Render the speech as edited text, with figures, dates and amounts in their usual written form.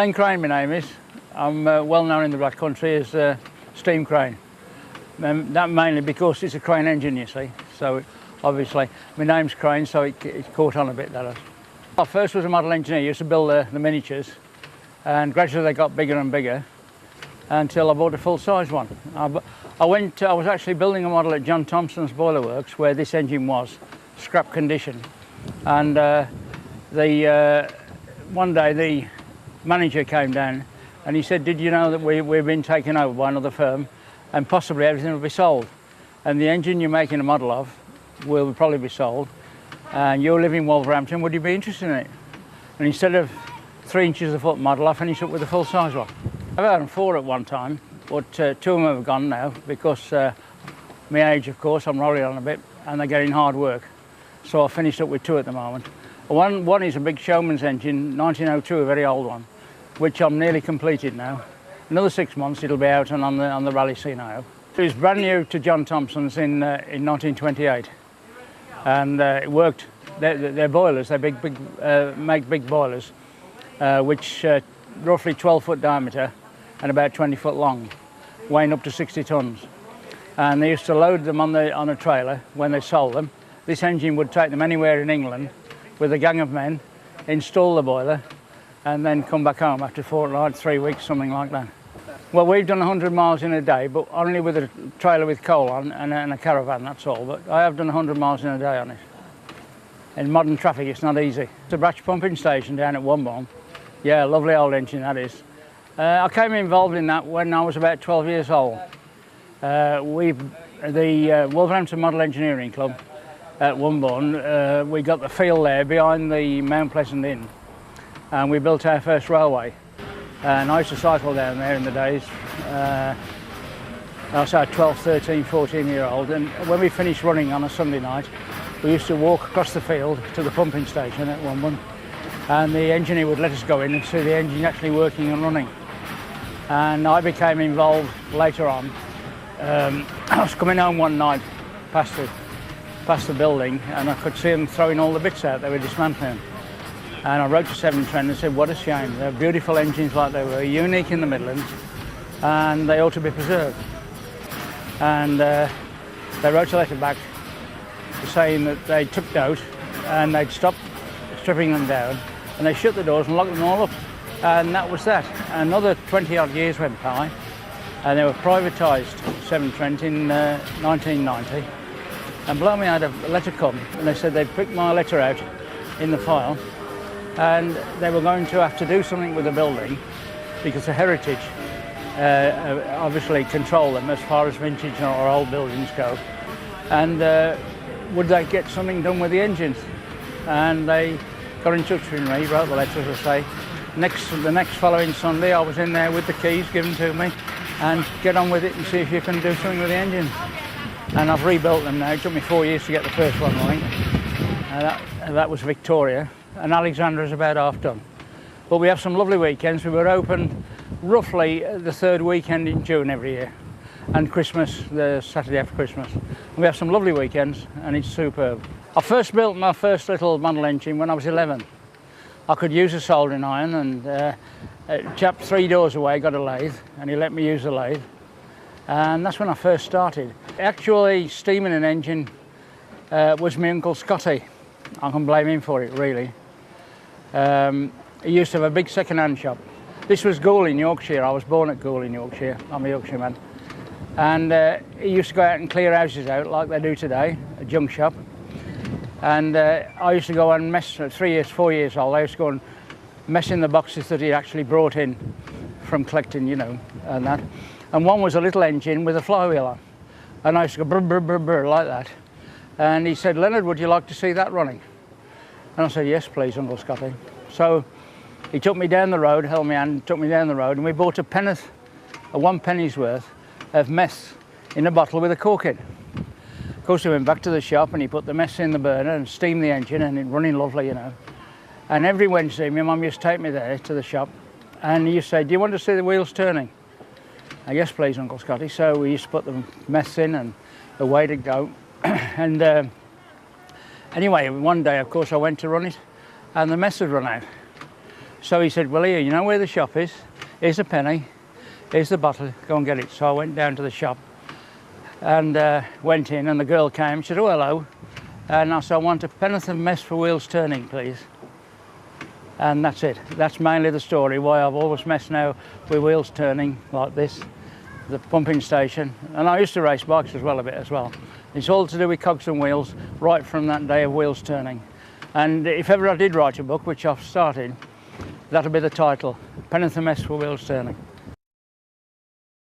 Len Crane, my name is. I'm well known in the Blackcountry as steam crane. That mainly because it's a crane engine, you see. So obviously my name's Crane, so it's caught on a bit, that is. I first was a model engineer, used to build the miniatures, and gradually they got bigger and bigger until I bought a full-size one. I was actually building a model at John Thompson's Boiler Works where this engine was, scrap condition. And one day the manager came down and he said, "Did you know that we've been taken over by another firm and possibly everything will be sold? And the engine you're making a model of will probably be sold. And you live in Wolverhampton, would you be interested in it?" And instead of 3 inches a foot model, I finished up with a full-size one. I've had them 4 at one time, but 2 of them have gone now because my age, of course, I'm rolling on a bit and they're getting hard work. So I've finished up with 2 at the moment. One is a big Showman's engine, 1902, a very old one, which I'm nearly completed now. Another 6 months it'll be out and on the rally scene now. It was brand new to John Thompson's in 1928, and it worked. They're boilers. They make big boilers, which roughly 12-foot diameter and about 20 foot long, weighing up to 60 tons. And they used to load them on a trailer when they sold them. This engine would take them anywhere in England with a gang of men, install the boiler, and then come back home after a fortnight, 3 weeks, something like that. Well, we've done 100 miles in a day, but only with a trailer with coal on and a caravan, that's all. But I have done 100 miles in a day on it. In modern traffic, it's not easy. It's a batch pumping station down at Womborne. Yeah, lovely old engine, that is. I came involved in that when I was about 12 years old. The Wolverhampton Model Engineering Club at Womborne, we got the field there behind the Mount Pleasant Inn, and we built our first railway. And I used to cycle down there in the days. I was 12, 13, 14-year-old, and when we finished running on a Sunday night, we used to walk across the field to the pumping station at Womborne, and the engineer would let us go in and see the engine actually working and running. And I became involved later on. I was coming home one night past the building, and I could see them throwing all the bits out they were dismantling. And I wrote to Severn Trent and said, what a shame. They're beautiful engines like they were, unique in the Midlands, and they ought to be preserved. And they wrote a letter back saying that they took note and they'd stopped stripping them down, and they shut the doors and locked them all up. And that was that. Another 20-odd years went by, and they were privatised, Severn Trent, in 1990. And below me I had a letter come, and they said they'd picked my letter out in the file, and they were going to have to do something with the building because the heritage obviously control them as far as vintage or old buildings go. And would they get something done with the engines? And they got in touch with me, wrote the letter, as I say. The next following Sunday I was in there with the keys given to me, and get on with it and see if you can do something with the engines. And I've rebuilt them now. It took me 4 years to get the first one running. That was Victoria, and Alexandra's about half done. But we have some lovely weekends. We were open roughly the 3rd weekend in June every year, and Christmas, the Saturday after Christmas. And we have some lovely weekends, and it's superb. I first built my first little model engine when I was 11. I could use a soldering iron, and a chap 3 doors away got a lathe, and he let me use the lathe. And that's when I first started. Actually, steaming an engine was my Uncle Scotty. I can blame him for it, really. He used to have a big second-hand shop. This was Goole in Yorkshire. I was born at Goole in Yorkshire. I'm a Yorkshire man. And he used to go out and clear houses out like they do today, a junk shop. And I used to go and mess, at 4 years old, I used to go and mess in the boxes that he actually brought in from collecting, you know, and that. And one was a little engine with a flywheel on. And I used to go brr, brr, brr, brr, like that. And he said, "Leonard, would you like to see that running?" And I said, "Yes, please, Uncle Scotty." So he took me down the road, held my hand, took me down the road, and we bought a 1 penny's worth of mess in a bottle with a cork in. Of course, we went back to the shop and he put the mess in the burner and steamed the engine, and it running lovely, you know. And every Wednesday, my mum used to take me there to the shop, and he used to say, "Do you want to see the wheels turning?" "Yes, please, Uncle Scotty." So we used to put the mess in, and away to go. And anyway, one day, of course, I went to run it, and the mess had run out. So he said, well, here, you know where the shop is? Here's a penny, here's the bottle, go and get it. So I went down to the shop and went in, and the girl came. She said, oh, hello. And I said, I want a penn'orth of mess for wheels turning, please. And that's it. That's mainly the story, why I've always messed now with wheels turning like this, the pumping station. And I used to race bikes as well a bit as well. It's all to do with cogs and wheels, right from that day of wheels turning. And if ever I did write a book, which I've started, that'll be the title, Penn'orth of Mess for Wheels Turning.